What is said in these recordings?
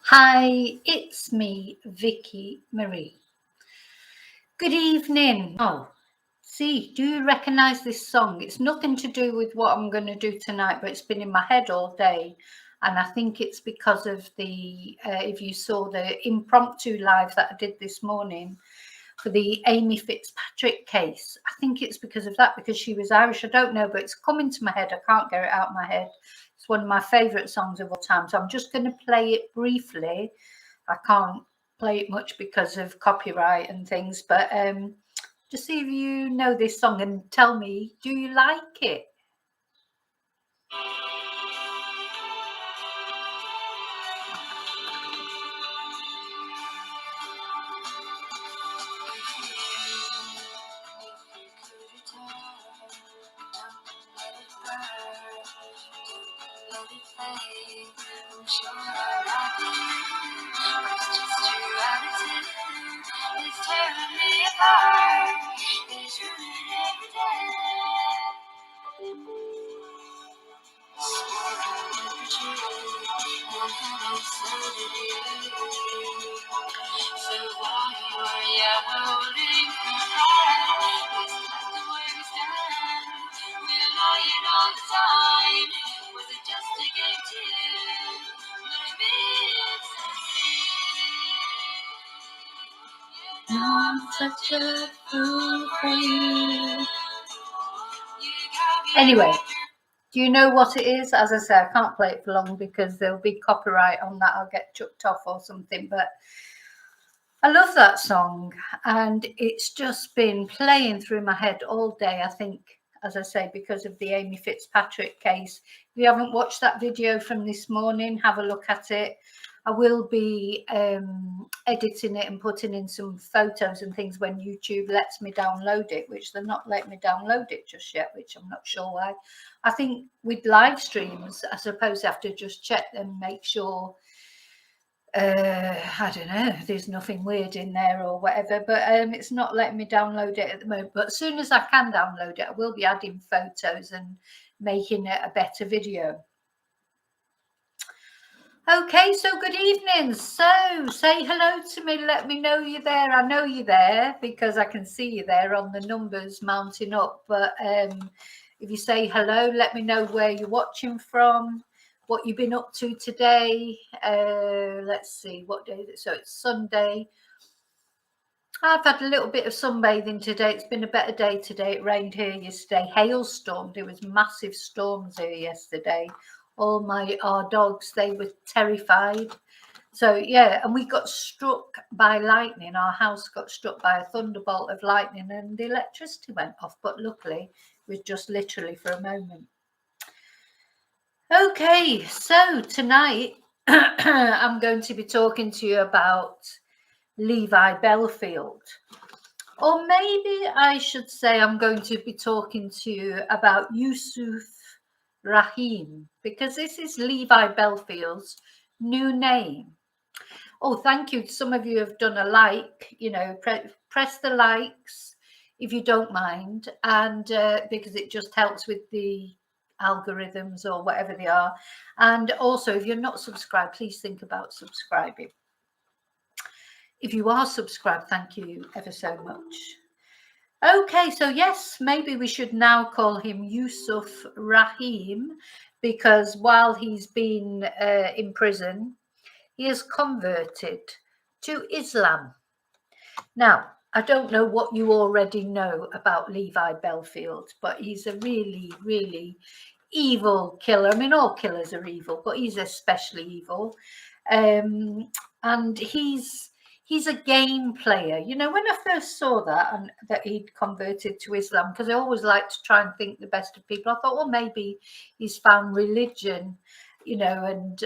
Hi, it's me, Vicki Marie. Good evening. Oh, see, do you recognise this song? It's nothing to do with what I'm going to do tonight, but it's been in my head all day. And I think it's because of if you saw the impromptu live that I did this morning for the Amy Fitzpatrick case. I think it's because of that, because she was Irish. I don't know, but it's come into my head. I can't get it out of my head. It's one of my favourite songs of all time. So I'm just going to play it briefly. I can't play it much because of copyright and things, but just see if you know this song and tell me, do you like it? Such a fool for you. Anyway, do you know what it is? As I say, I can't play it for long because there'll be copyright on that. I'll get chucked off or something, but I love that song and it's just been playing through my head all day, I think, as I say, because of the Amy Fitzpatrick case. If you haven't watched that video from this morning, have a look at it. I will be editing it and putting in some photos and things when YouTube lets me download it, which they're not letting me download it just yet, which I'm not sure why. I think with live streams, I suppose I have to just check them, make sure I don't know, there's nothing weird in there or whatever, but it's not letting me download it at the moment. But as soon as I can download it, I will be adding photos and making it a better video. Okay, so good evening. So say hello to me, let me know you're there. I know you're there because I can see you there on the numbers mounting up. But if you say hello, let me know where you're watching from, what you've been up to today. Let's see, what day is it? So it's Sunday. I've had a little bit of sunbathing today. It's been a better day today. It rained here yesterday. Hailstorm. There was massive storms here yesterday. All our dogs, they were terrified. So yeah, and we got struck by lightning. Our house got struck by a thunderbolt of lightning and the electricity went off. But luckily, it was just literally for a moment. Okay, so tonight I'm going to be talking to you about Levi Bellfield. Or maybe I should say I'm going to be talking to you about Yusuf Rahim, because this is Levi Bellfield's new name. Oh, thank you. Some of you have done a like, press the likes if you don't mind. And because it just helps with the algorithms or whatever they are. And also, if you're not subscribed, please think about subscribing. If you are subscribed, thank you ever so much. Okay, so yes, maybe we should now call him Yusuf Rahim, because while he's been in prison, he has converted to Islam. Now, I don't know what you already know about Levi Bellfield, but he's a really, really evil killer. I mean, all killers are evil, but he's especially evil. And he's a game player. You know, when I first saw that and that he'd converted to Islam, because I always like to try and think the best of people, I thought, well, maybe he's found religion, and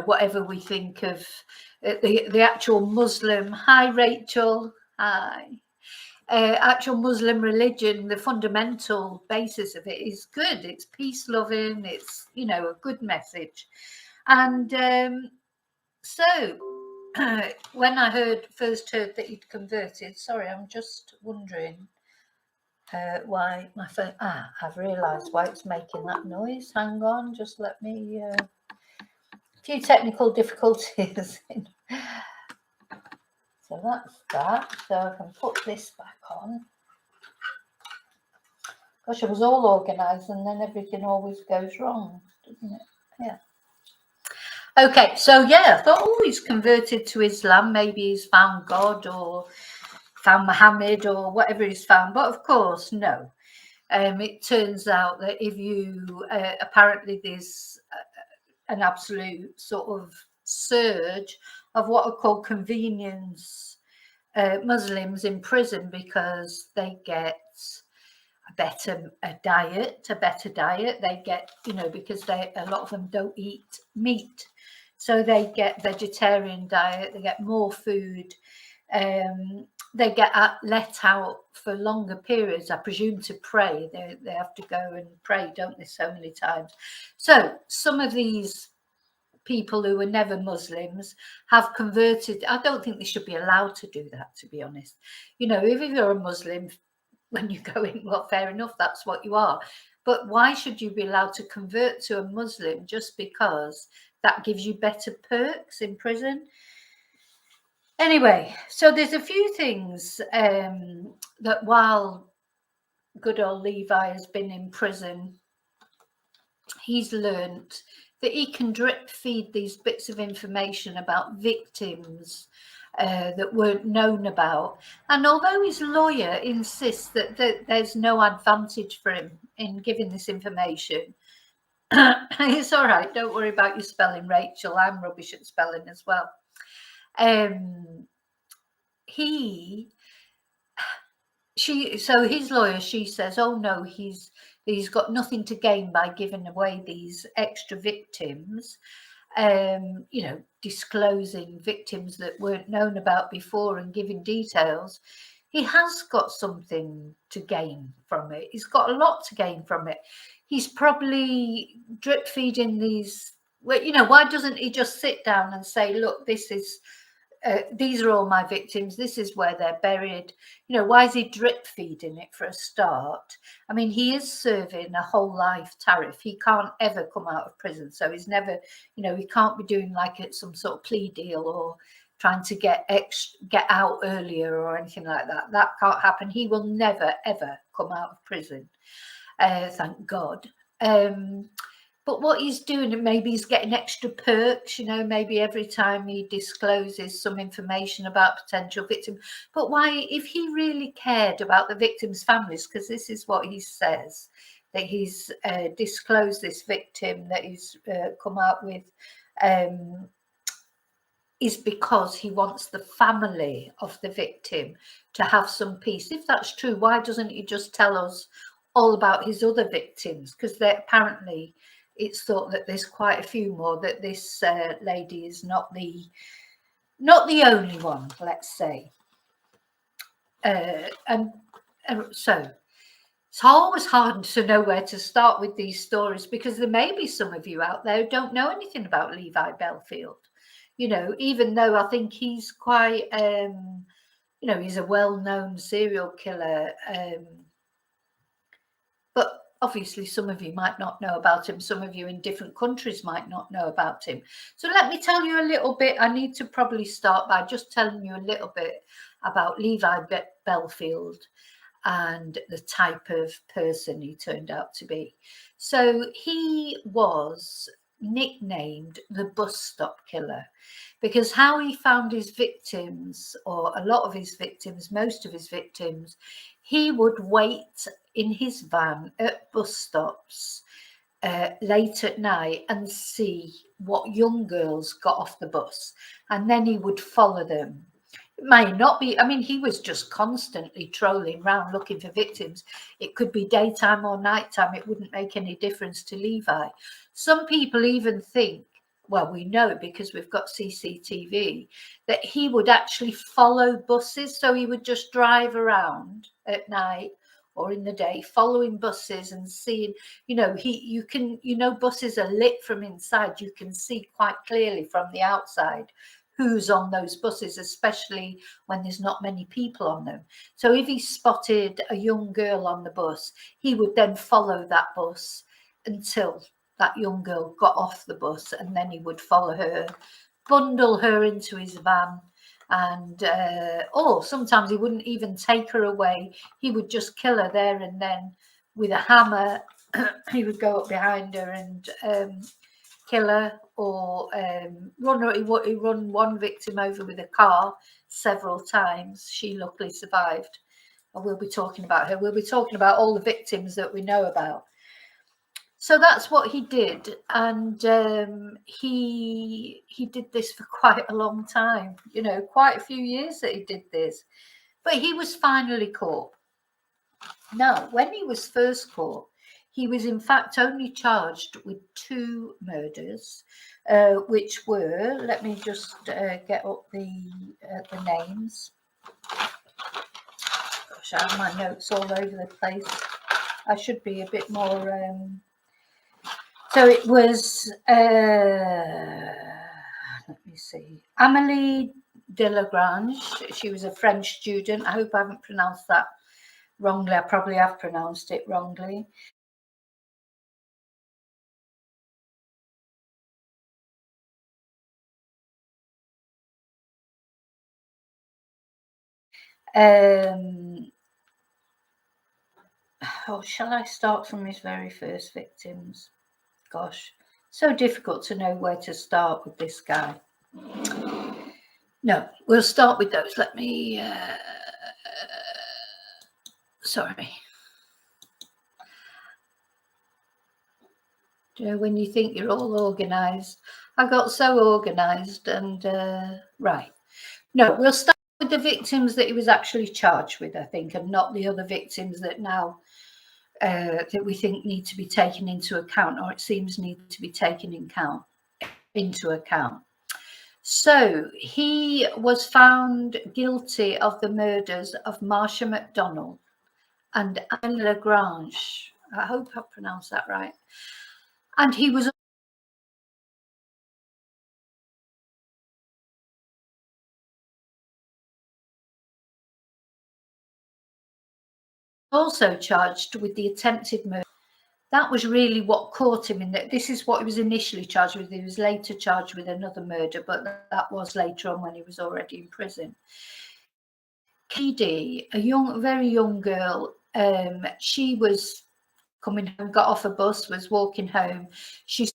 whatever we think of the actual Muslim. Hi, Rachel. Hi. Actual Muslim religion, the fundamental basis of it is good. It's peace loving. It's, a good message. And so when I first heard that he'd converted, sorry, I'm just wondering why my phone, I've realised why it's making that noise. Hang on, just let me few technical difficulties. So that's that. So I can put this back on. Gosh, I was all organised and then everything always goes wrong, doesn't it? Yeah. Okay, so yeah, I thought, oh, he's converted to Islam. Maybe he's found God or found Muhammad or whatever he's found. But of course, no. It turns out that if you, apparently there's an absolute sort of surge of what are called convenience Muslims in prison because they get a better diet. They get, you know, because a lot of them don't eat meat. So they get vegetarian diet, they get more food. They get let out for longer periods, I presume, to pray. They have to go and pray, don't they, so many times. So some of these people who were never Muslims have converted. I don't think they should be allowed to do that, to be honest. You know, if you're a Muslim, when you go in, well, fair enough, that's what you are. But why should you be allowed to convert to a Muslim just because that gives you better perks in prison? Anyway, so there's a few things that while good old Levi has been in prison, he's learnt that he can drip feed these bits of information about victims that weren't known about. And although his lawyer insists that there's no advantage for him in giving this information, it's all right. Don't worry about your spelling, Rachel. I'm rubbish at spelling as well. So his lawyer, she says, oh no, he's got nothing to gain by giving away these extra victims, you know, disclosing victims that weren't known about before and giving details. He has got something to gain from it. He's got a lot to gain from it. He's probably drip feeding these. Well, you know, why doesn't he just sit down and say, look, this is these are all my victims, this is where they're buried? You know, why is he drip feeding it for a start? I mean, he is serving a whole life tariff. He can't ever come out of prison, so he's never, you know, he can't be doing like some sort of plea deal or trying to get out earlier or anything like that. That can't happen. He will never ever come out of prison, thank God. But what he's doing, maybe he's getting extra perks, you know, maybe every time he discloses some information about potential victims. But why, if he really cared about the victims' families, because this is what he says, that he's disclosed this victim that he's come out with, is because he wants the family of the victim to have some peace. If that's true, why doesn't he just tell us all about his other victims? Because apparently it's thought that there's quite a few more, that this lady is not the only one, let's say. So it's always hard to know where to start with these stories, because there may be some of you out there who don't know anything about Levi Bellfield. You know, even though I think he's quite, you know, he's a well-known serial killer. But obviously some of you might not know about him. Some of you in different countries might not know about him. So let me tell you a little bit. I need to probably start by just telling you a little bit about Levi Bellfield and the type of person he turned out to be. So he was nicknamed the bus stop killer, because how he found his victims, or a lot of his victims, most of his victims, he would wait in his van at bus stops late at night and see what young girls got off the bus, and then he would follow them. It may not be, I mean, he was just constantly trolling around looking for victims. It could be daytime or nighttime. It wouldn't make any difference to Levi. Some people even think, well, we know because we've got CCTV, that he would actually follow buses. So he would just drive around at night or in the day, following buses and seeing, you know, buses are lit from inside. You can see quite clearly from the outside who's on those buses, especially when there's not many people on them. So if he spotted a young girl on the bus, he would then follow that bus until that young girl got off the bus, and then he would follow her, bundle her into his van, and or sometimes he wouldn't even take her away. He would just kill her there and then with a hammer. He would go up behind her and kill her, or run her. He run one victim over with a car several times. She luckily survived. And we'll be talking about her. We'll be talking about all the victims that we know about. So that's what he did, and he did this for quite a long time. You know, quite a few years that he did this, but he was finally caught. Now, when he was first caught, he was in fact only charged with 2 murders, which were, let me just get up the names. Gosh, I have my notes all over the place. I should be a bit more. So it was, let me see, Amélie Delagrange. She was a French student. I hope I haven't pronounced that wrongly. I probably have pronounced it wrongly. Oh, shall I start from his very first victims? Gosh, so difficult to know where to start with this guy. No, we'll start with those. Let me, sorry. You know, when you think you're all organised, I got so organised and, right. No, we'll start with the victims that he was actually charged with, I think, and not the other victims that now that we think need to be taken into account, or it seems need to be taken into account. So he was found guilty of the murders of Marcia MacDonald and Anne Lagrange. I hope I pronounced that right. And he was also charged with the attempted murder. That was really what caught him in that. This is what he was initially charged with. He was later charged with another murder, but that was later on when he was already in prison. Katie, a very young girl, she was coming home, got off a bus, was walking home. She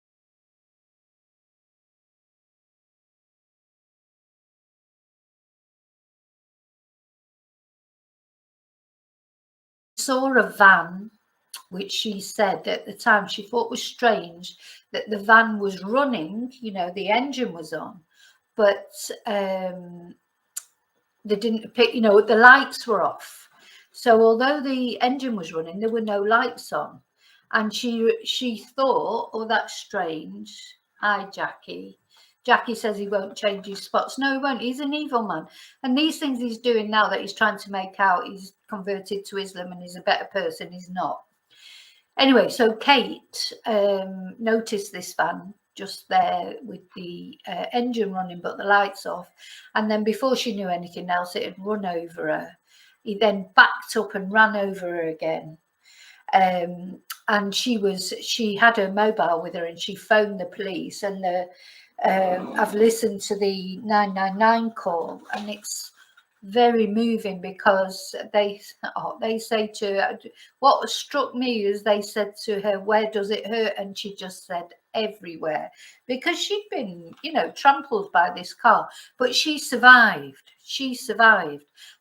saw a van, which she said at the time she thought was strange, that the van was running, you know, the engine was on, but they didn't pick, you know, the lights were off. So although the engine was running, there were no lights on. And she thought, oh, that's strange. Hi, Jackie. Jackie says he won't change his spots. No, he won't. He's an evil man. And these things he's doing now that he's trying to make out he's converted to Islam and he's a better person, he's not. Anyway, so Kate noticed this van just there with the engine running but the lights off, and then before she knew anything else, it had run over her. He then backed up and ran over her again, and she had her mobile with her and she phoned the police, and I've listened to the 999 call, and it's very moving because they say to her, what struck me is they said to her, where does it hurt? And she just said everywhere, because she'd been, you know, trampled by this car, but she survived.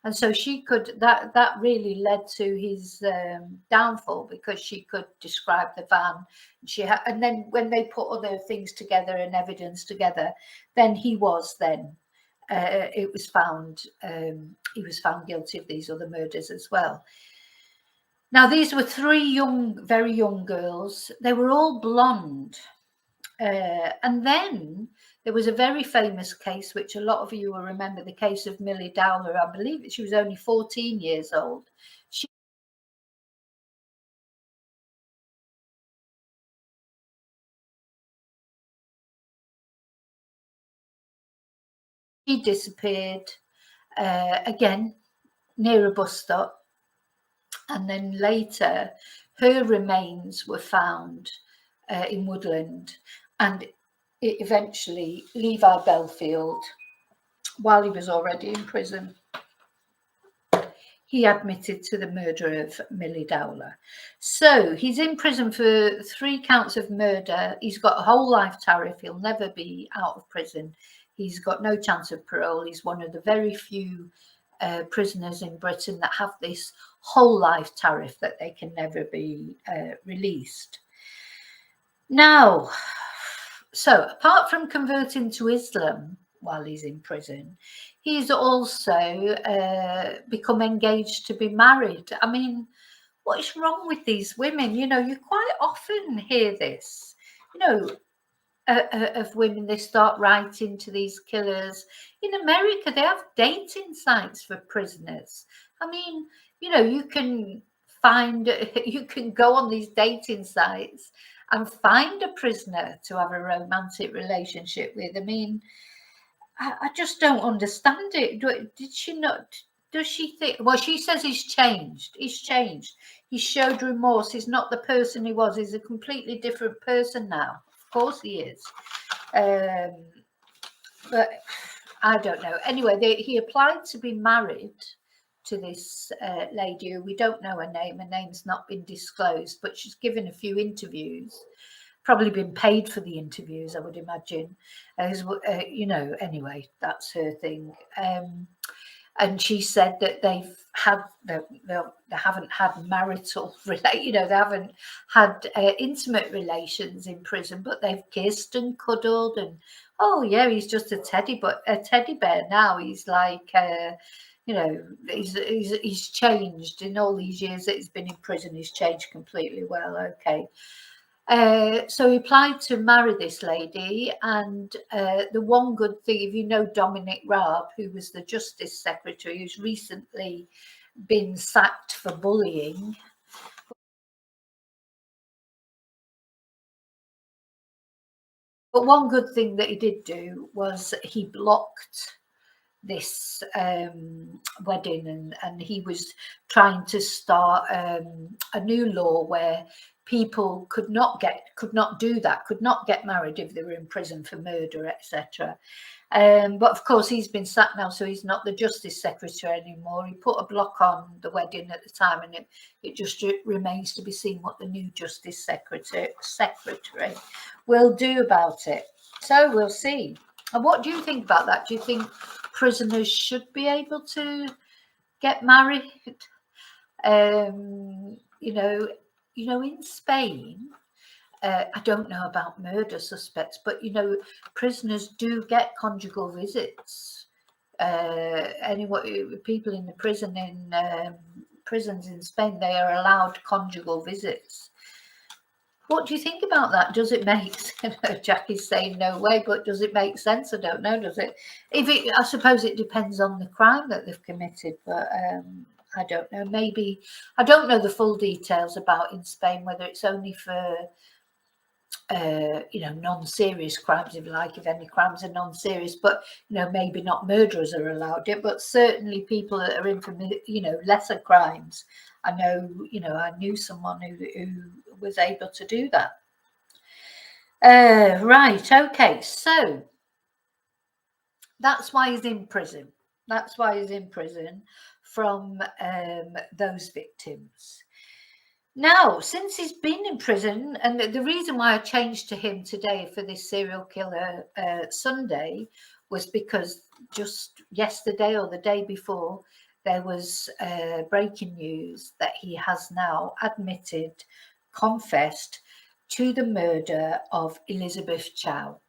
And so she could, that really led to his downfall, because she could describe the van. And then when they put other things together and evidence together, then he was then he was found guilty of these other murders as well. Now, these were 3 very young girls. They were all blonde. And then there was a very famous case, which a lot of you will remember, the case of Millie Dowler. I believe she was only 14 years old. She disappeared again near a bus stop. And then later, her remains were found in Woodland, and eventually Levi Bellfield, while he was already in prison, he admitted to the murder of Millie Dowler. So he's in prison for 3 counts of murder. He's got a whole life tariff. He'll never be out of prison. He's got no chance of parole. He's one of the very few prisoners in Britain that have this whole life tariff, that they can never be released. Now, so apart from converting to Islam while he's in prison, he's also become engaged to be married. I mean, what is wrong with these women? You know, you quite often hear this, you know, of women, they start writing to these killers. In America, they have dating sites for prisoners. I mean, you know, you can go on these dating sites and find a prisoner to have a romantic relationship with. I mean, I just don't understand it. Did she not? Does she think? Well, she says he's changed. He's changed. He showed remorse. He's not the person he was. He's a completely different person now. Of course he is. But I don't know. Anyway, he applied to be married to this lady who we don't know her name. Her name's not been disclosed, but she's given a few interviews. Probably been paid for the interviews, I would imagine. You know, anyway, that's her thing. And she said that they haven't had marital, you know, they haven't had intimate relations in prison, but they've kissed and cuddled, and oh yeah, he's just a teddy bear now. He's like, you know, he's changed in all these years that he's been in prison. He's changed completely. Well, okay. So he applied to marry this lady, and the one good thing, if you know Dominic Raab, who was the Justice Secretary, who's recently been sacked for bullying. But one good thing that he did do was he blocked this wedding, and he was trying to start a new law where people could not get married if they were in prison for murder, etc. But of course he's been sacked now, so he's not the Justice Secretary anymore. He put a block on the wedding at the time, and it just remains to be seen what the new Justice Secretary will do about it. So we'll see. And what do you think about that? Do you think prisoners should be able to get married? You know, in Spain, I don't know about murder suspects, but you know, prisoners do get conjugal visits. People in the prisons in Spain, they are allowed conjugal visits. What do you think about that? Does it make sense? Jackie's saying no way, but does it make sense? I don't know. Does it? I suppose it depends on the crime that they've committed, but I don't know. Maybe I don't know the full details about in Spain, whether it's only for you know, non-serious crimes, if you like, if any crimes are non-serious, but you know, maybe not murderers are allowed it, but certainly people that are in for, you know, lesser crimes. I know, you know, I knew someone who was able to do that. Right, okay, so that's why he's in prison. That's why he's in prison from those victims. Now, since he's been in prison, and the reason why I changed to him today for this serial killer Sunday was because just yesterday or the day before, there was breaking news that he has now confessed to the murder of Elizabeth Chau.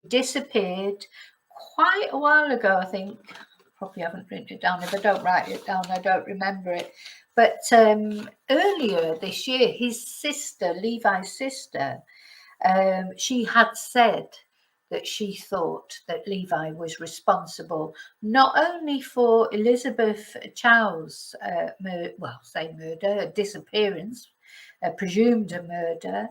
Disappeared quite a while ago, I think. Probably haven't written it down. If I don't write it down, I don't remember it. But earlier this year, his sister, Levi's sister, she had said that she thought that Levi was responsible not only for Elizabeth Chau's disappearance, presumed a murder.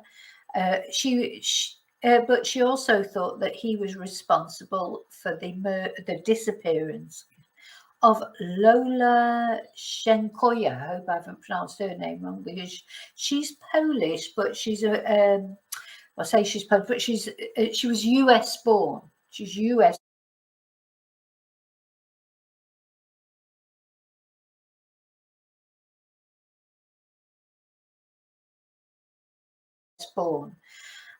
but she also thought that he was responsible for the disappearance of Lola Shenkoya. I hope I haven't pronounced her name wrong, because she's Polish, but she's I say she's Polish, but she was US born. She's US born.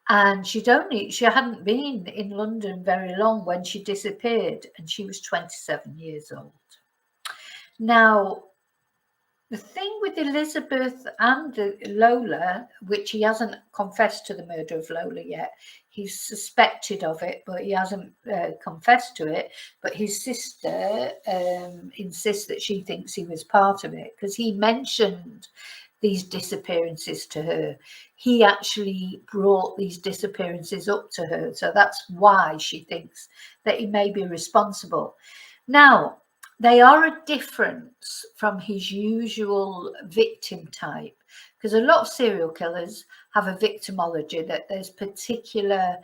And she hadn't been in London very long when she disappeared, and she was 27 years old. Now, the thing with Elizabeth and Lola, which he hasn't confessed to the murder of Lola yet, he's suspected of it, but he hasn't confessed to it. But his sister insists that she thinks he was part of it, because he mentioned these disappearances to her. He actually brought these disappearances up to her. So that's why she thinks that he may be responsible. Now, they are a difference from his usual victim type, because a lot of serial killers have a victimology, that there's particular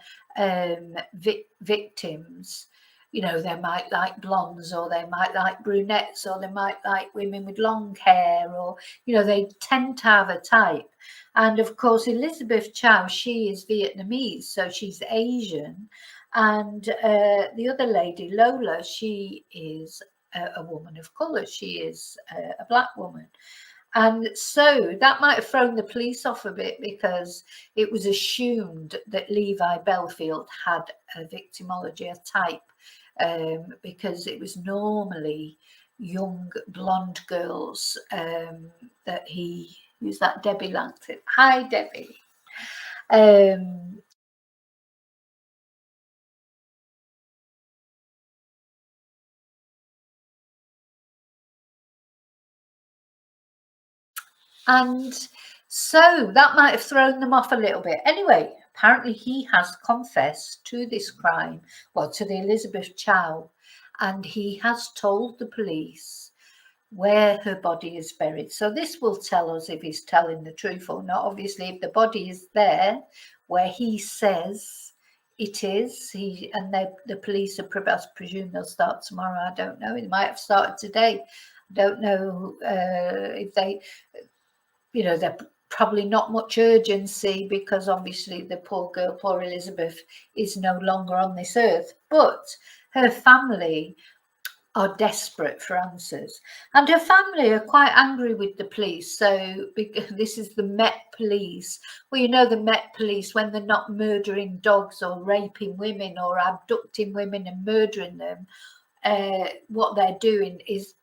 victims. You know, they might like blondes, or they might like brunettes, or they might like women with long hair, or, you know, they tend to have a type. And of course, Elizabeth Chau, she is Vietnamese, so she's Asian. And the other lady, Lola, she is a woman of colour. She is a black woman. And so that might have thrown the police off a bit, because it was assumed that Levi Bellfield had a victimology, a type, because it was normally young blonde girls that he used. That Debbie Langton. Hi, Debbie. And so that might have thrown them off a little bit. Anyway, apparently he has confessed to this crime, well, to the Elizabeth Chau, and he has told the police where her body is buried. So this will tell us if he's telling the truth or not. Obviously, if the body is there where he says it is, the police are, I presume they'll start tomorrow. I don't know. It might have started today. I don't know if they, you know, they're probably not much urgency, because obviously the poor girl, poor Elizabeth, is no longer on this earth. But her family are desperate for answers, and her family are quite angry with the police. So this is the Met Police. Well, you know, the Met Police, when they're not murdering dogs or raping women or abducting women and murdering them, what they're doing is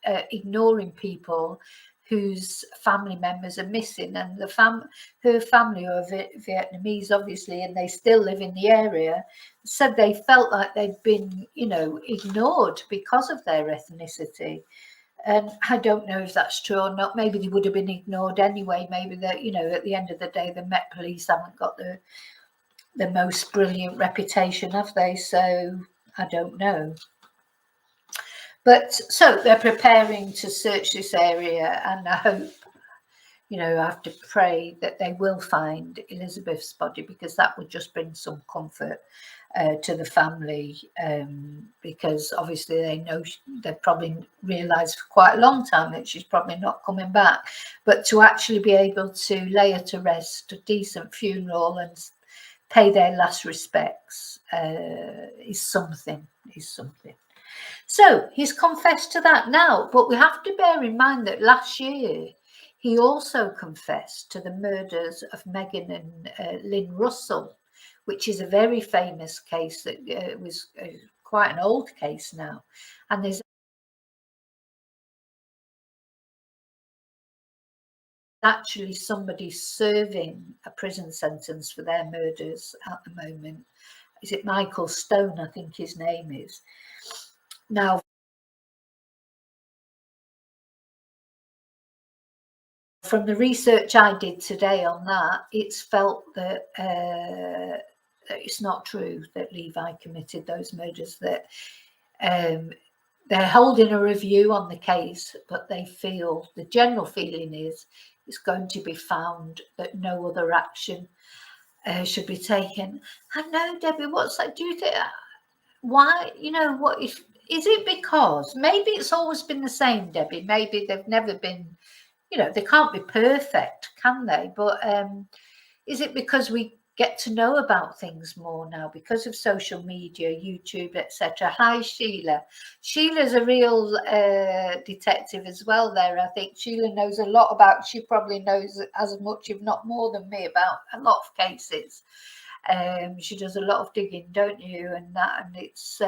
ignoring people whose family members are missing. And her family are Vietnamese, obviously, and they still live in the area, said they felt like they'd been, you know, ignored because of their ethnicity. And I don't know if that's true or not. Maybe they would have been ignored anyway. Maybe that, you know, at the end of the day, the Met Police haven't got the most brilliant reputation, have they? So I don't know. But so they're preparing to search this area, and I hope, you know, I have to pray that they will find Elizabeth's body, because that would just bring some comfort to the family, because obviously they know, they've probably realised for quite a long time that she's probably not coming back. But to actually be able to lay her to rest, a decent funeral, and pay their last respects is something. So he's confessed to that now, but we have to bear in mind that last year he also confessed to the murders of Megan and Lynn Russell, which is a very famous case that was quite an old case now. And there's actually somebody serving a prison sentence for their murders at the moment. Is it Michael Stone? I think his name is. Now, from the research I did today on that, it's felt that it's not true that Levi committed those murders, that they're holding a review on the case, but they feel, the general feeling is, it's going to be found that no other action should be taken. I know, Debbie, what's that? Do you think, why, what is it because maybe it's always been the same, Debbie? Maybe they've never been, they can't be perfect, can they? But is it because we get to know about things more now because of social media, YouTube, etc.? Hi, Sheila. Sheila's a real detective as well there. I think Sheila knows a lot about, she probably knows as much, if not more than me, about a lot of cases. She does a lot of digging, don't you? And it's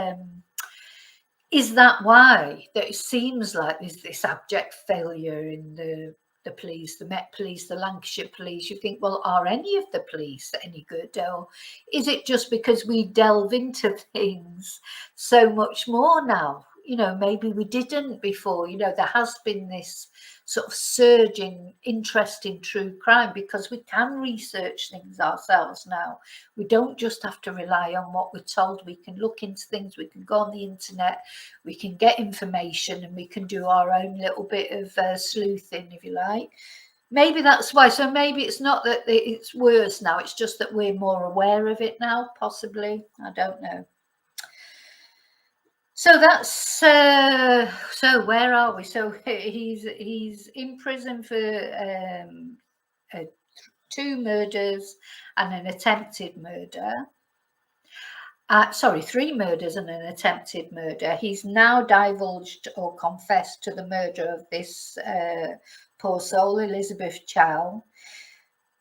is that why that it seems like there's this abject failure in the police, the Met Police, the Lancashire Police? You think, well, are any of the police any good? Or is it just because we delve into things so much more now? Maybe we didn't before. There has been this sort of surge in interest in true crime because we can research things ourselves now. We don't just have to rely on what we're told. We can look into things, we can go on the internet, we can get information, and we can do our own little bit of sleuthing, if you like. Maybe that's why. So maybe it's not that it's worse now, it's just that we're more aware of it now, possibly. I don't know. So that's so where are we? So he's in prison for 2 murders and an attempted murder. 3 murders and an attempted murder. He's now divulged or confessed to the murder of this poor soul, Elizabeth Chau.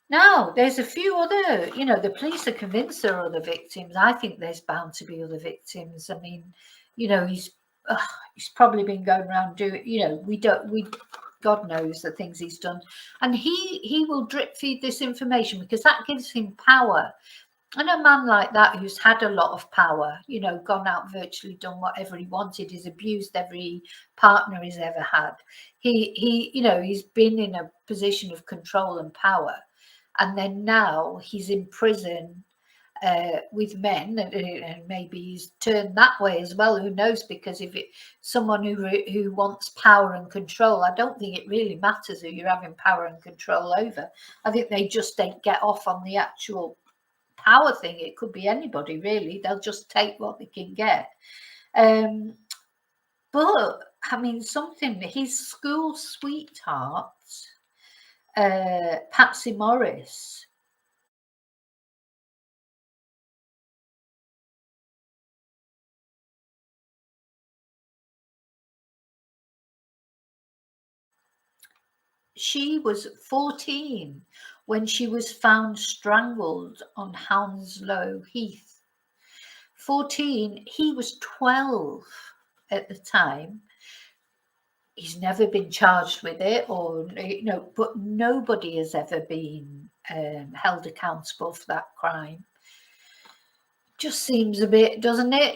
Now, there's a few other, the police are convinced there are other victims. I think there's bound to be other victims. I mean, he's probably been going around doing, God knows the things he's done. And he will drip feed this information because that gives him power. And a man like that who's had a lot of power, gone out, virtually done whatever he wanted, he's abused every partner he's ever had. He's been in a position of control and power. And then now he's in prison with men, and maybe he's turned that way as well. Who knows? Because if someone who wants power and control, I don't think it really matters who you're having power and control over. I think they just don't get off on the actual power thing. It could be anybody really. They'll just take what they can get. But I mean, his school sweetheart, Patsy Morris, she was 14 when she was found strangled on Hounslow Heath. 14, he was 12 at the time. He's never been charged with it, or but nobody has ever been held accountable for that crime. Just seems a bit, doesn't it?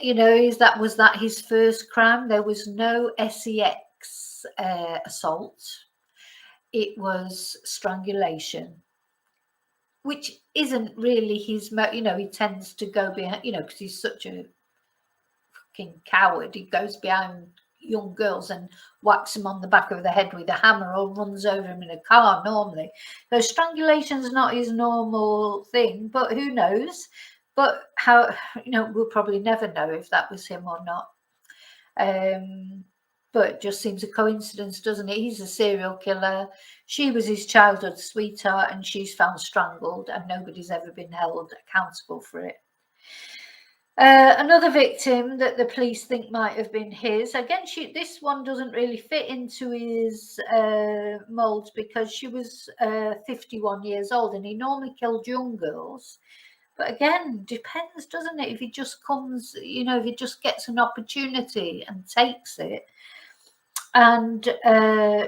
Was that his first crime? There was no sex assault. It was strangulation, which isn't really his. He tends to go behind, because he's such a fucking coward. He goes behind young girls and whacks them on the back of the head with a hammer or runs over them in a car normally. So strangulation's not his normal thing, but who knows? But how, we'll probably never know if that was him or not. But it just seems a coincidence, doesn't it? He's a serial killer. She was his childhood sweetheart, and she's found strangled, and nobody's ever been held accountable for it. Another victim that the police think might have been his. Again, this one doesn't really fit into his mould because she was 51 years old, and he normally killed young girls. But again, depends, doesn't it? If he just comes, if he just gets an opportunity and takes it. And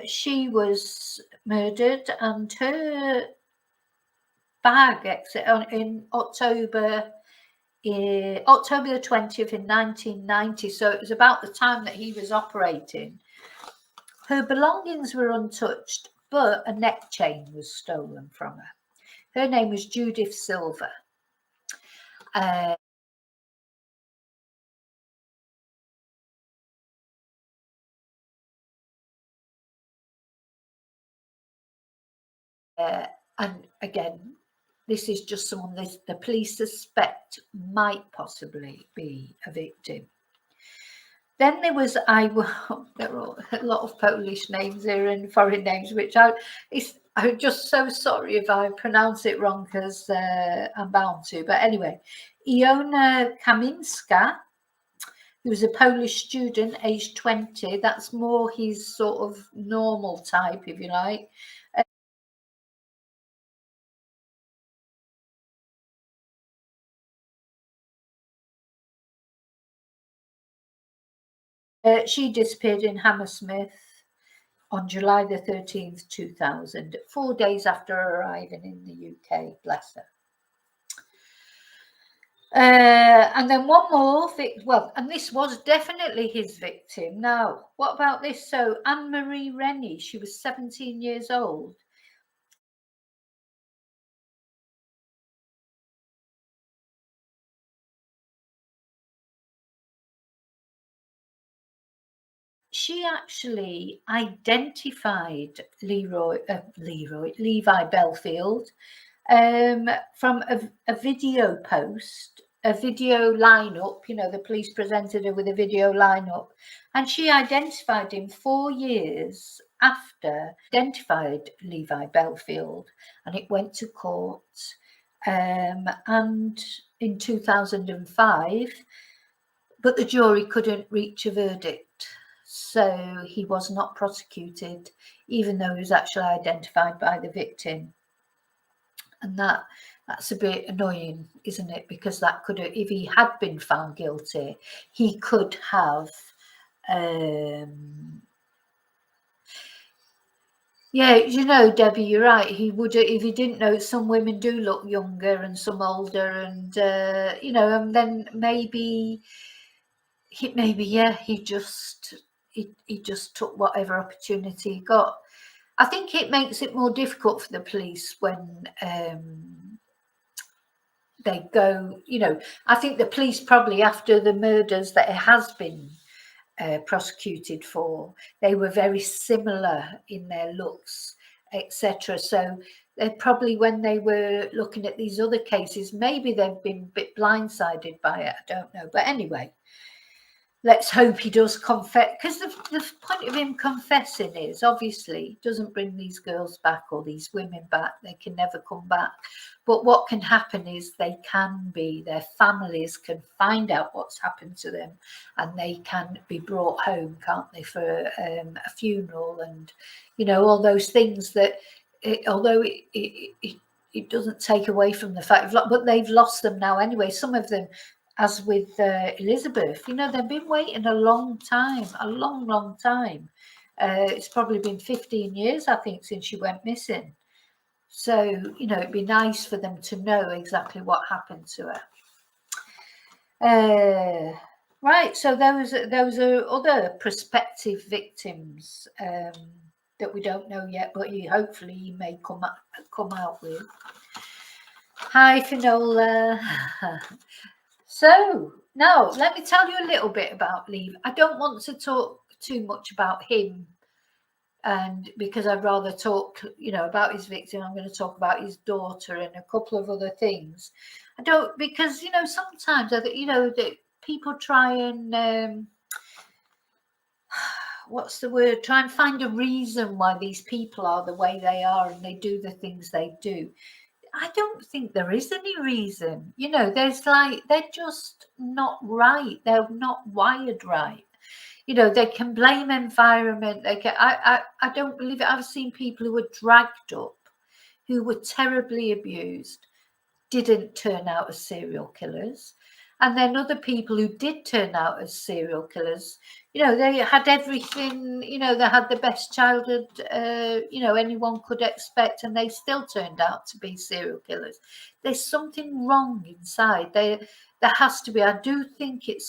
she was murdered, and her bag exit in October the 20th in 1990. So it was about the time that he was operating. Her belongings were untouched, but a neck chain was stolen from her. Her name was Judith Silver. And again, this is just someone the police suspect might possibly be a victim. Then there was there are a lot of Polish names here and foreign names, which I'm just so sorry if I pronounce it wrong, because I'm bound to. But anyway, Iona Kaminska, who was a Polish student, aged 20. That's more his sort of normal type, if you like. She disappeared in Hammersmith on July the 13th, 2000, 4 days after arriving in the UK. Bless her. And then one more, and this was definitely his victim. Now, what about this? So Anne-Marie Rennie, she was 17 years old. She actually identified Levi Bellfield from a video post, a video lineup. You know, the police presented her with a video lineup, and she identified him 4 years after identified Levi Bellfield, and it went to court. And in 2005, but the jury couldn't reach a verdict, so he was not prosecuted, even though he was actually identified by the victim. And that's a bit annoying, isn't it? Because that could have, if he had been found guilty, he could have yeah, you know, Debbie, you're right. He would, if he didn't know, some women do look younger and some older, and you know, and then maybe he just took whatever opportunity he got. I think it makes it more difficult for the police when they go, you know, I think the police probably, after the murders that it has been prosecuted for, they were very similar in their looks, etc. So they probably, when they were looking at these other cases, maybe they've been a bit blindsided by it. I don't know. But anyway, let's hope he does confess, because the point of him confessing is, obviously, doesn't bring these girls back or these women back. They can never come back. But what can happen is their families can find out what's happened to them, and they can be brought home, can't they, for a funeral, and, you know, all those things that, although it doesn't take away from the fact, but they've lost them now anyway. Some of them, as with Elizabeth, you know, they've been waiting a long time, a long time. It's probably been 15 years, I think, since she went missing. So, you know, it'd be nice for them to know exactly what happened to her. Right, so those are other prospective victims that we don't know yet, but hopefully he may come out with. Hi, Finola. So now let me tell you a little bit about Levi. I don't want to talk too much about him, and because I'd rather talk, you know, about his victim. I'm going to talk about his daughter and a couple of other things. I don't, because, you know, sometimes you know that people try and what's the word? Try and find a reason why these people are the way they are and they do the things they do. I don't think there is any reason. You know, there's like, they're just not right. They're not wired right. You know, they can blame environment. They can. I don't believe it. I've seen people who were dragged up, who were terribly abused, didn't turn out as serial killers. And then other people who did turn out as serial killers, you know, they had everything, you know, they had the best childhood, you know, anyone could expect, and they still turned out to be serial killers. There's something wrong inside. There has to be. I do think it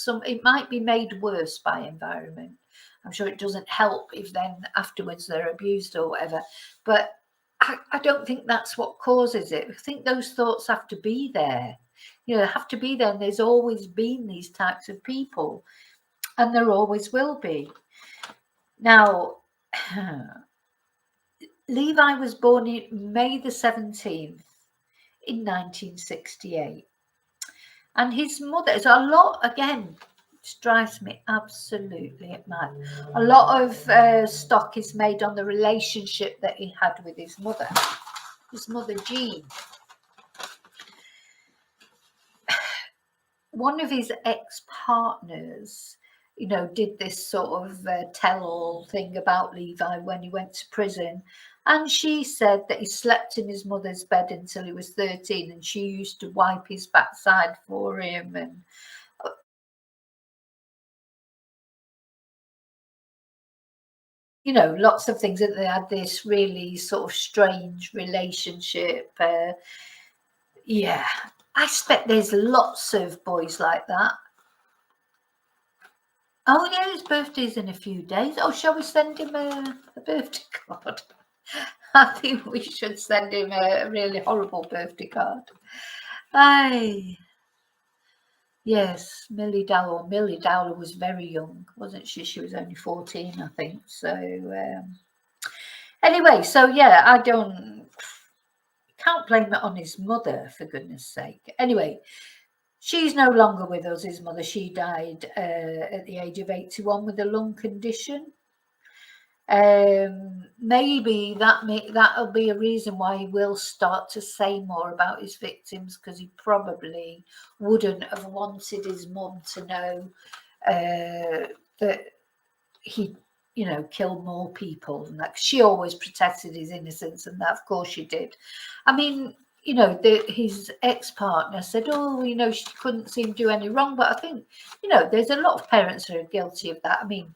might be made worse by environment. I'm sure it doesn't help if then afterwards they're abused or whatever. But I don't think that's what causes it. I think those thoughts have to be there. You know, they have to be there. And there's always been these types of people, and there always will be. Now, Levi was born in May the 17th in 1968. And his mother is a lot, again, it drives me absolutely mad. A lot of stock is made on the relationship that he had with his mother Jean. One of his ex-partners, did this sort of tell-all thing about Levi when he went to prison. And she said that he slept in his mother's bed until he was 13, and she used to wipe his backside for him. And lots of things, that they had this really sort of strange relationship. Yeah, I expect there's lots of boys like that. Oh yeah, his birthday's in a few days. Oh, shall we send him a birthday card? I think we should send him a really horrible birthday card. Aye. Yes, Millie Dowler. Millie Dowler was very young, wasn't she? She was only 14, I think. So anyway, so yeah, I can't blame it on his mother, for goodness sake. Anyway, she's no longer with us, his mother. She died at the age of 81 with a lung condition. Maybe that'll be a reason why he will start to say more about his victims, because he probably wouldn't have wanted his mum to know that he killed more people, and that she always protected his innocence, and that of course she did. I mean, his ex-partner said, oh, she couldn't seem to do any wrong, but I think there's a lot of parents who are guilty of that. I mean,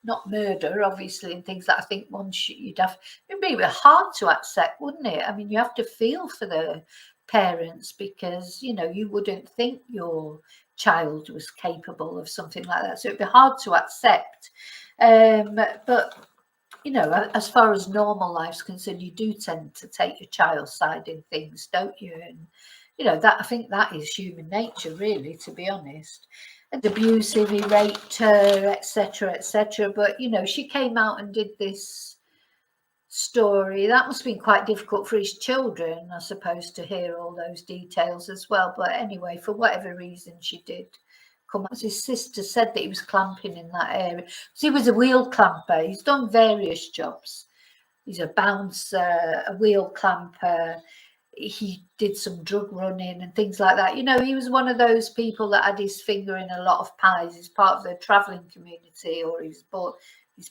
not murder, obviously, and things that I think it'd be hard to accept, wouldn't it? I mean, you have to feel for the parents, because you wouldn't think your child was capable of something like that, so it'd be hard to accept. But as far as normal life's concerned, you do tend to take your child's side in things, don't you? And that, I think that is human nature, really, to be honest. And abusive, he raped her, etc., etc. But she came out and did this story. That must have been quite difficult for his children, I suppose, to hear all those details as well. But anyway, for whatever reason, she did come out. His sister said that he was clamping in that area. So he was a wheel clamper. He's done various jobs. He's a bouncer, a wheel clamper. He did some drug running and things like that. He was one of those people that had his finger in a lot of pies. He's part of the travelling community, or his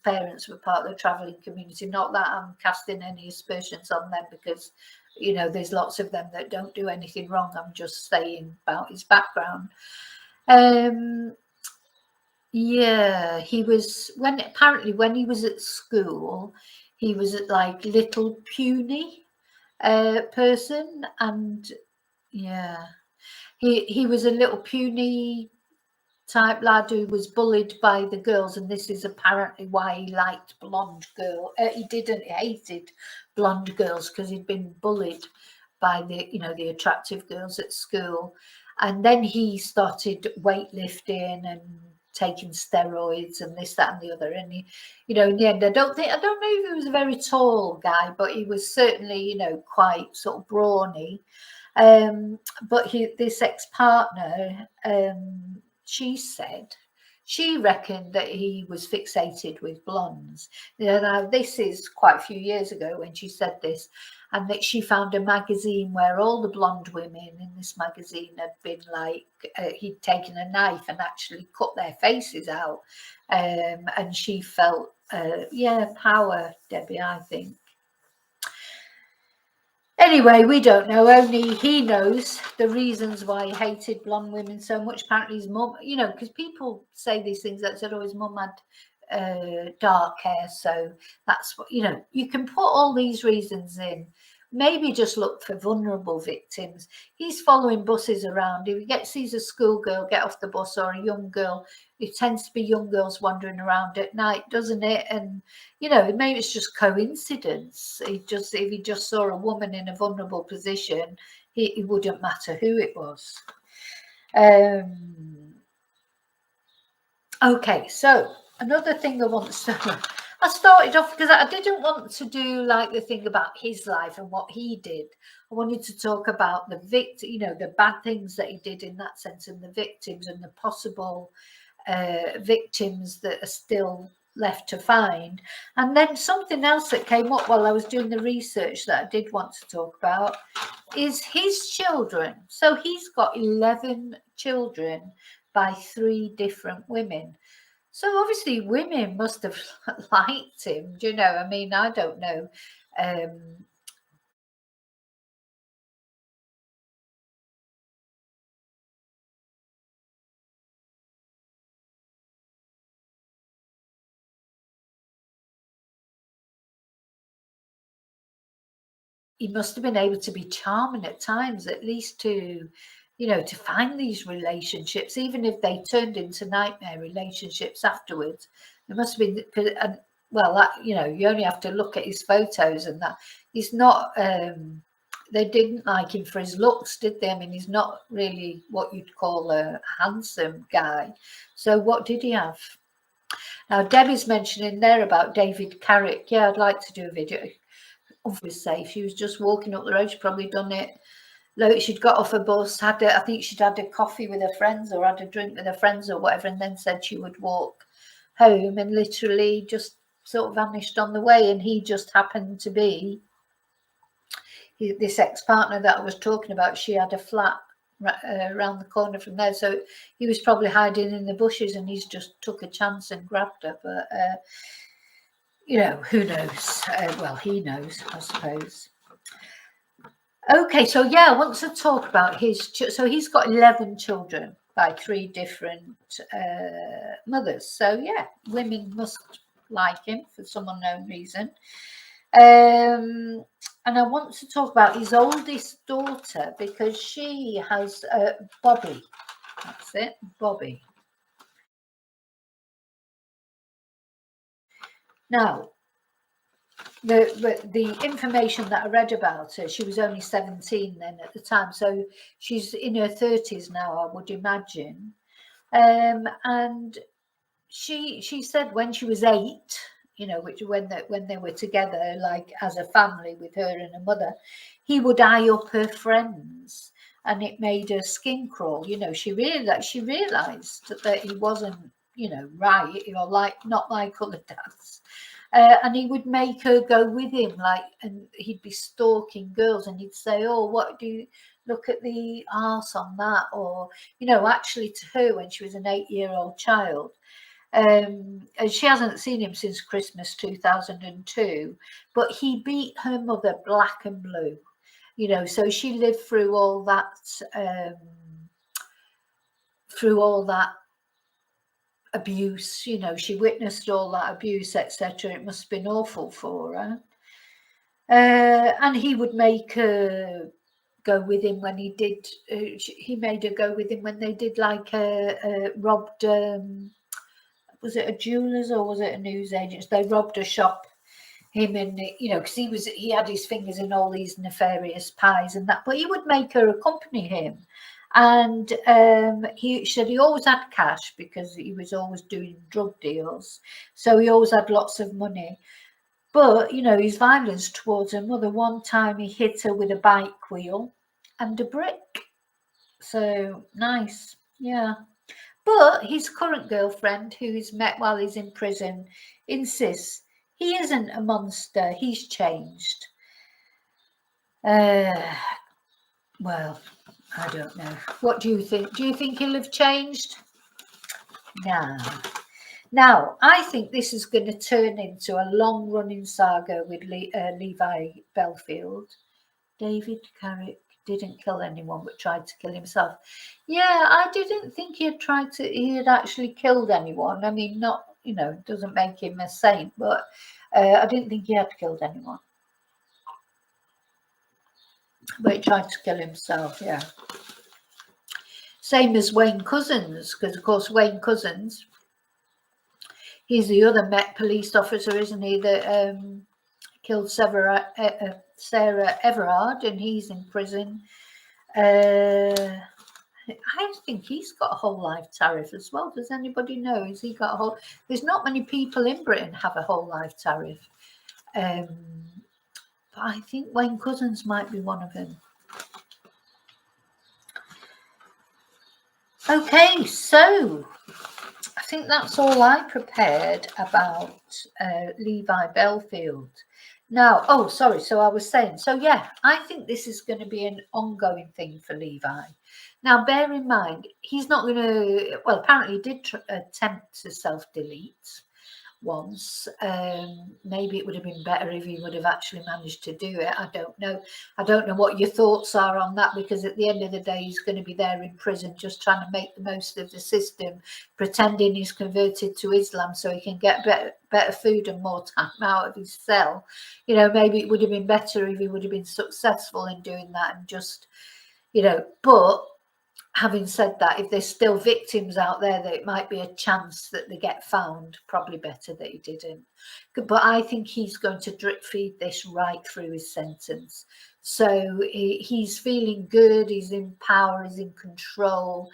parents were part of the travelling community. Not that I'm casting any aspersions on them, because there's lots of them that don't do anything wrong. I'm just saying about his background. Yeah, he was when he was at school, he was at like little puny person, and yeah, he was a little puny type lad who was bullied by the girls, and this is apparently why he liked blonde girl. He hated blonde girls, because he'd been bullied by the attractive girls at school. And then he started weightlifting and taking steroids and this, that, and the other. And he, in the end, I don't know if he was a very tall guy, but he was certainly, quite sort of brawny. But this ex-partner, she reckoned that he was fixated with blondes. Now this is quite a few years ago when she said this, and that she found a magazine where all the blonde women in this magazine had been like, he'd taken a knife and actually cut their faces out. And she felt, power, Debbie, I think. Anyway, we don't know. Only he knows the reasons why he hated blonde women so much. Apparently his mum, because people say these things, that said, oh, his mum had dark hair, so that's what, you can put all these reasons in. Maybe just look for vulnerable victims. He's following buses around. If he sees a schoolgirl get off the bus, or a young girl, it tends to be young girls wandering around at night, doesn't it? And maybe it's just coincidence. If he just saw a woman in a vulnerable position, it wouldn't matter who it was. Okay, so another thing I want to I started off because I didn't want to do like the thing about his life and what he did. I wanted to talk about the victim, you know, the bad things that he did in that sense, and the victims and the possible victims that are still left to find. And then something else that came up while I was doing the research that I did want to talk about is his children. So he's got 11 children by 3 different women. So obviously women must have liked him, do you know? I mean, I don't know. He must have been able to be charming at times, at least to, you know, to find these relationships, even if they turned into nightmare relationships afterwards. There must have been, and well, that, you know, you only have to look at his photos and that he's not. They didn't like him for his looks, did they? I mean, he's not really what you'd call a handsome guy. So what did he have? Now, Debbie's mentioning there about David Carrick. Yeah, I'd like to do a video. Obviously safe. She was just walking up the road. She'd probably done it. Like, she'd got off a bus, I think she'd had a coffee with her friends or had a drink with her friends or whatever, and then said she would walk home, and literally just sort of vanished on the way. And he just happened to be this ex-partner that I was talking about. She had a flat around the corner from there, so he was probably hiding in the bushes, and he's just took a chance and grabbed her. But you know, who knows? Well, he knows, I suppose. Okay, so yeah, I want to talk about his. So he's got 11 children by 3 different mothers. So yeah, women must like him for some unknown reason. And I want to talk about his oldest daughter because she has Bobby. That's it, Bobby. Now, the information that I read about her, she was only 17 then at the time, so she's in her 30s now, I would imagine. And she said when she was 8, you know, which when they were together, like as a family with her and her mother, he would eye up her friends, and it made her skin crawl. You know, she realized that he wasn't, you know, right, or like not like other dads. And he would make her go with him, like, and he'd be stalking girls, and he'd say, "Oh, what do you look at the arse on that?" Or, you know, actually to her when she was an 8-year-old child. And she hasn't seen him since Christmas 2002, but he beat her mother black and blue, you know, so she lived through all that, abuse, you know, she witnessed all that abuse, etc. It must have been awful for her. And he would make her go with him when he did, he made her go with him when they did like robbed, was it a jeweler's or was it a newsagent's? They robbed a shop, him and, you know, because he had his fingers in all these nefarious pies and that, but he would make her accompany him. And he said he always had cash because he was always doing drug deals, so he always had lots of money. But, you know, his violence towards her mother, one time he hit her with a bike wheel and a brick. So nice, yeah. But his current girlfriend, who he's met while he's in prison, insists he isn't a monster, he's changed. Well, I don't know. What do you think? Do you think he'll have changed? No. Now, I think this is going to turn into a long-running saga with Levi Bellfield. David Carrick didn't kill anyone but tried to kill himself. Yeah, I didn't think he had actually killed anyone. I mean, not, you know, doesn't make him a saint, but I didn't think he had killed anyone. But he tried to kill himself, yeah. Same as Wayne Couzens, because of course Wayne Couzens, he's the other Met police officer, isn't he, that killed Sarah Everard, and he's in prison. I think he's got a whole life tariff as well. Does anybody know? Has he got a whole? There's not many people in Britain have a whole life tariff. But I think Wayne Couzens might be one of them. Okay, so I think that's all I prepared about Levi Bellfield. Now, oh, sorry. So I was saying, so yeah, I think this is going to be an ongoing thing for Levi. Now, bear in mind, he's not going to, well, apparently he did attempt to self-delete once. Maybe it would have been better if he would have actually managed to do it. I don't know. I don't know what your thoughts are on that, because at the end of the day, he's going to be there in prison just trying to make the most of the system, pretending he's converted to Islam so he can get better food and more time out of his cell. You know, maybe it would have been better if he would have been successful in doing that and just, you know, but having said that, if there's still victims out there, that it might be a chance that they get found. Probably better that he didn't. But I think he's going to drip feed this right through his sentence. So he's feeling good. He's in power. He's in control.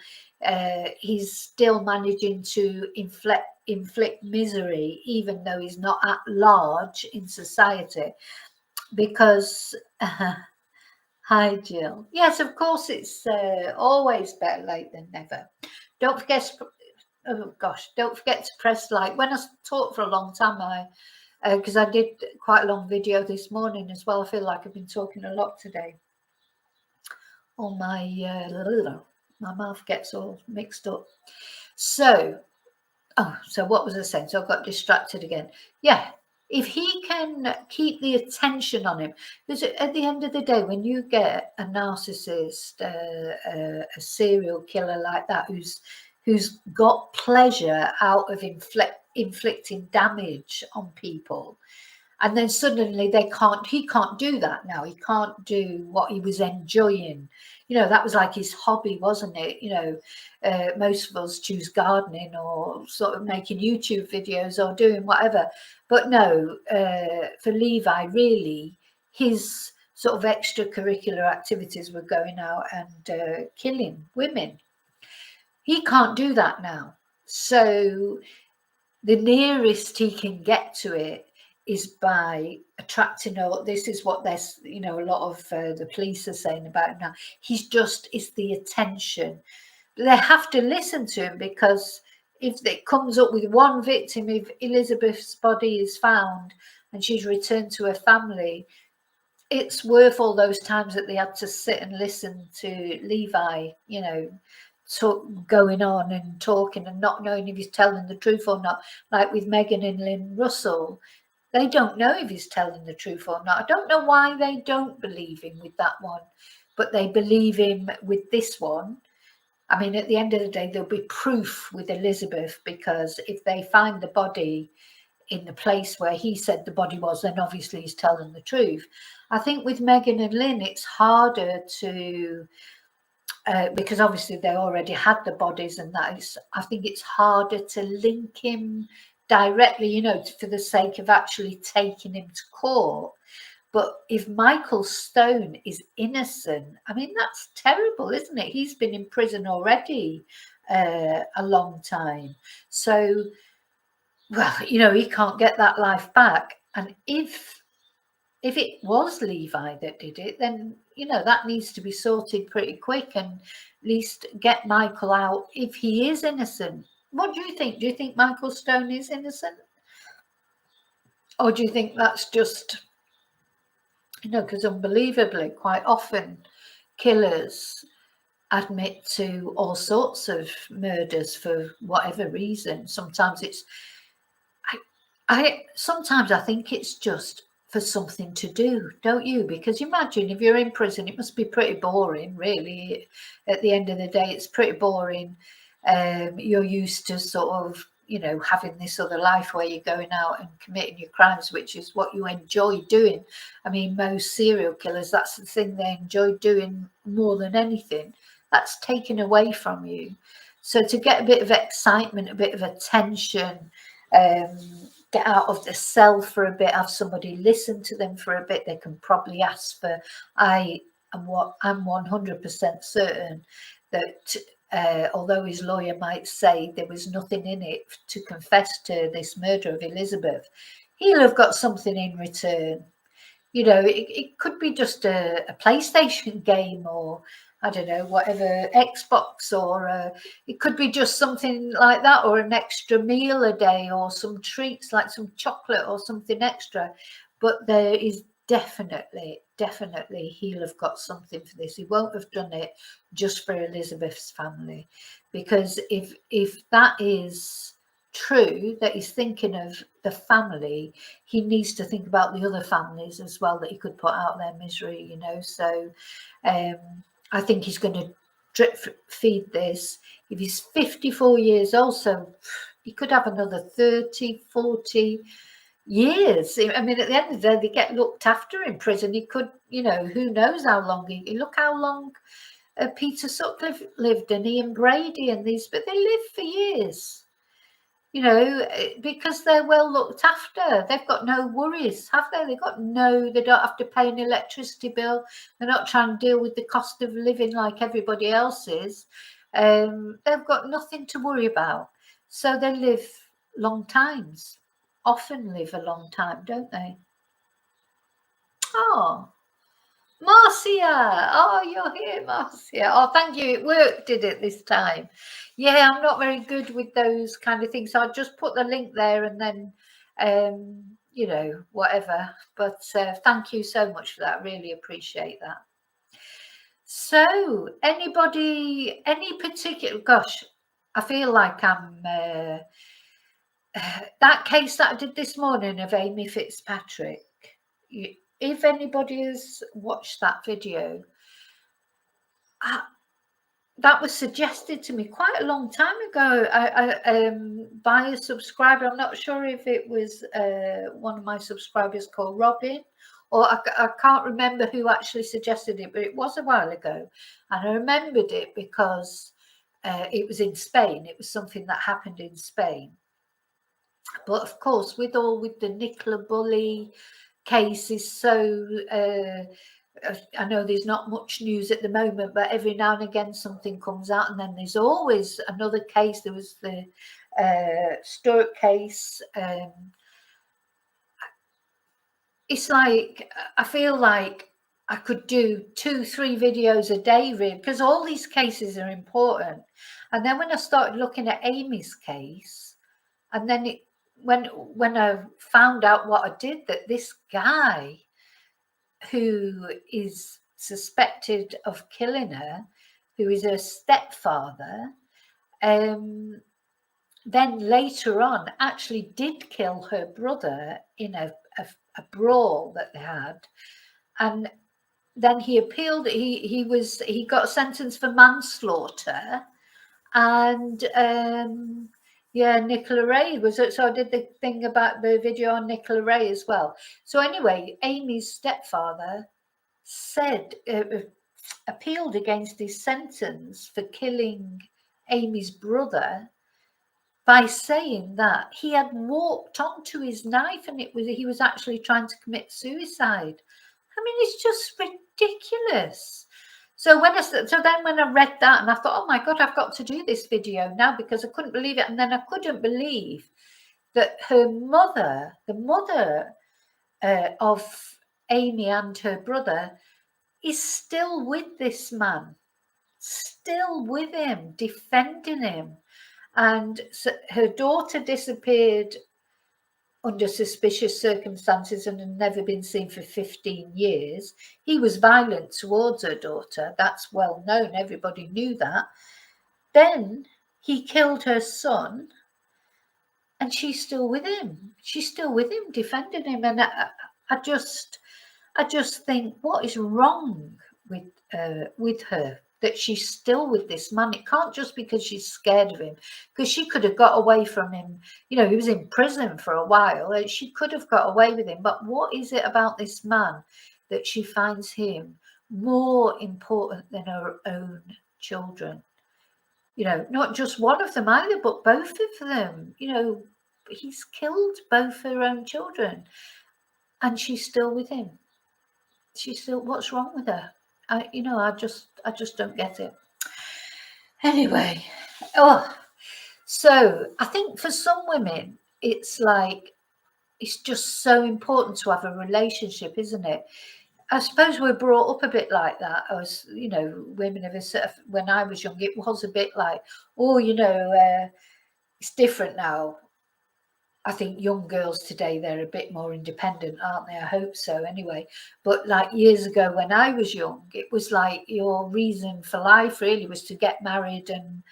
He's still managing to inflict misery, even though he's not at large in society, because. Hi, Jill. Yes, of course, it's always better late than never. Don't forget, oh gosh, don't forget to press like. When I talk for a long time, because I did quite a long video this morning as well. I feel like I've been talking a lot today. All my mouth gets all mixed up. So, so what was I saying? So I got distracted again. Yeah. If he can keep the attention on him, because at the end of the day, when you get a narcissist, a serial killer like that, who's got pleasure out of inflicting damage on people, and then suddenly he can't do that now. He can't do what he was enjoying. You know, that was like his hobby, wasn't it? You know, most of us choose gardening or sort of making YouTube videos or doing whatever. But no, for Levi, really, his sort of extracurricular activities were going out and killing women. He can't do that now. So the nearest he can get to it is by attracting, or this is what there's, you know, a lot of the police are saying about him now. It's the attention. They have to listen to him, because if it comes up with one victim, if Elizabeth's body is found and she's returned to her family, it's worth all those times that they had to sit and listen to Levi, you know, going on and talking and not knowing if he's telling the truth or not. Like with Meghan and Lynn Russell, they don't know if he's telling the truth or not. I don't know why they don't believe him with that one, but they believe him with this one. I mean, at the end of the day, there'll be proof with Elizabeth, because if they find the body in the place where he said the body was, then obviously he's telling the truth. I think with Meghan and Lynn, it's harder to, because obviously they already had the bodies, and I think it's harder to link him directly, you know, for the sake of actually taking him to court. But if Michael Stone is innocent, I mean, that's terrible, isn't it? He's been in prison already a long time. So, well, you know, he can't get that life back. And if it was Levi that did it, then, you know, that needs to be sorted pretty quick, and at least get Michael out if he is innocent. What do you think? Do you think Michael Stone is innocent? Or do you think that's just, you know, because unbelievably, quite often killers admit to all sorts of murders for whatever reason. Sometimes it's, sometimes I think it's just for something to do, don't you? Because imagine if you're in prison, it must be pretty boring, really. At the end of the day, it's pretty boring. You're used to sort of, you know, having this other life where you're going out and committing your crimes, which is what you enjoy doing. I mean, most serial killers, that's the thing they enjoy doing more than anything. That's taken away from you. So to get a bit of excitement, a bit of attention, get out of the cell for a bit, have somebody listen to them for a bit, they can probably ask for, I'm 100% certain that although his lawyer might say there was nothing in it to confess to this murder of Elizabeth, he'll have got something in return. You know, it could be just a PlayStation game, or I don't know, whatever, Xbox, or it could be just something like that, or an extra meal a day, or some treats like some chocolate or something extra. But there is definitely he'll have got something for this. He won't have done it just for Elizabeth's family, because if that is true, that he's thinking of the family, he needs to think about the other families as well that he could put out their misery, you know. So I think he's going to drip feed this. If he's 54 years old, so he could have another 30, 40 years. I mean, at the end of the day, they get looked after in prison. He could, you know, who knows how long. Look how long Peter Sutcliffe lived, and Ian Brady and these, but they lived for years. You know, because they're well looked after. They've got no worries, have they? They don't have to pay an electricity bill. They're not trying to deal with the cost of living like everybody else is. They've got nothing to worry about. So they live long times, often live a long time, don't they? Oh, Marcia, oh, you're here, Marcia. Oh, thank you. It worked, did it, this time? Yeah, I'm not very good with those kind of things. So I'll just put the link there and then, you know, whatever. But thank you so much for that. Really appreciate that. So anybody, any particular, gosh, I feel like I'm, that case that I did this morning of Amy Fitzpatrick, if anybody has watched that video, that was suggested to me quite a long time ago by a subscriber. I'm not sure if it was one of my subscribers called Robin, or I can't remember who actually suggested it, but it was a while ago. And I remembered it because it was in Spain. It was something that happened in Spain. But of course, with the Nicola Bulley case is so, I know there's not much news at the moment, but every now and again something comes out, and then there's always another case. There was the Stewart case. It's like, I feel like I could do 2-3 videos a day, really, because all these cases are important. And then when I started looking at Amy's case, and then when I found out what I did, that this guy who is suspected of killing her, who is her stepfather, then later on actually did kill her brother in a brawl that they had. And then he appealed. He got sentenced for manslaughter, and yeah, Nicola Ray was it. So I did the thing about the video on Nicola Ray as well. So anyway, Amy's stepfather said, appealed against his sentence for killing Amy's brother by saying that he had walked onto his knife and he was actually trying to commit suicide. I mean, it's just ridiculous. So then when I read that, and I thought, oh my God, I've got to do this video now, because I couldn't believe it. And then I couldn't believe that her mother, the mother of Amy and her brother, is still with this man, still with him, defending him. And so her daughter disappeared under suspicious circumstances and had never been seen for 15 years. He was violent towards her daughter. That's well known. Everybody knew that. Then he killed her son, and she's still with him. She's still with him, defending him. And I just think, what is wrong with her, that she's still with this man? It can't just because she's scared of him, because she could have got away from him. You know, he was in prison for a while. She could have got away with him. But what is it about this man that she finds him more important than her own children? You know, not just one of them either, but both of them. You know, he's killed both her own children, and she's still with him. She's still, what's wrong with her? I just don't get it. Anyway, so I think for some women, it's like, it's just so important to have a relationship, isn't it? I suppose we're brought up a bit like that. Women of a sort of, when I was young, it was a bit like, oh, it's different now. I think young girls today, they're a bit more independent, aren't they? I hope so anyway. But like years ago when I was young, it was like your reason for life really was to get married and,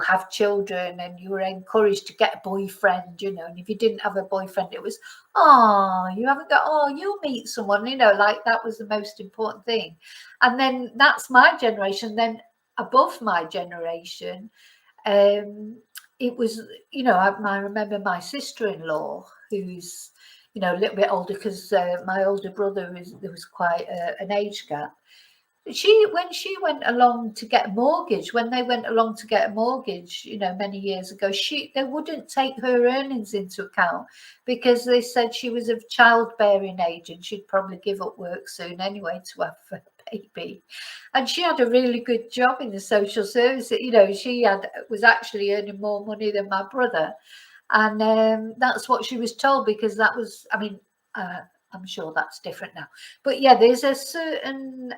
have children, and you were encouraged to get a boyfriend, and if you didn't have a boyfriend, it was, oh, you haven't got, oh, you'll meet someone, like that was the most important thing. And then that's my generation. Then above my generation, it was, I remember my sister-in-law, who's, a little bit older, because my older brother there was quite an age gap. When she went along to get a mortgage, when they went along to get a mortgage, many years ago, they wouldn't take her earnings into account, because they said she was of childbearing age and she'd probably give up work soon anyway to have a baby. And she had a really good job in the social service. She was actually earning more money than my brother, and that's what she was told, because that was, I'm sure that's different now. But yeah, there's a certain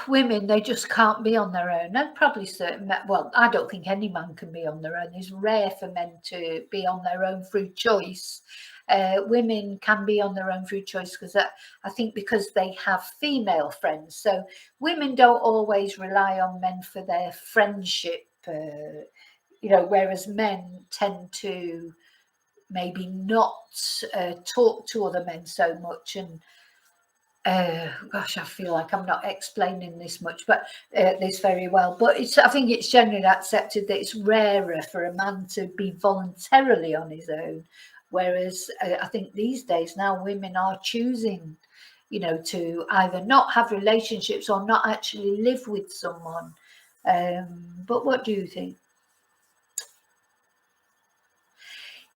women, they just can't be on their own. And probably certain men, well, I don't think any man can be on their own. It's rare for men to be on their own through choice. Women can be on their own through choice, because I think because they have female friends. So women don't always rely on men for their friendship, whereas men tend to maybe not talk to other men so much. And gosh, I feel like I'm not explaining this much, but this very well. But I think it's generally accepted that it's rarer for a man to be voluntarily on his own, whereas I think these days now women are choosing, to either not have relationships or not actually live with someone. But what do you think?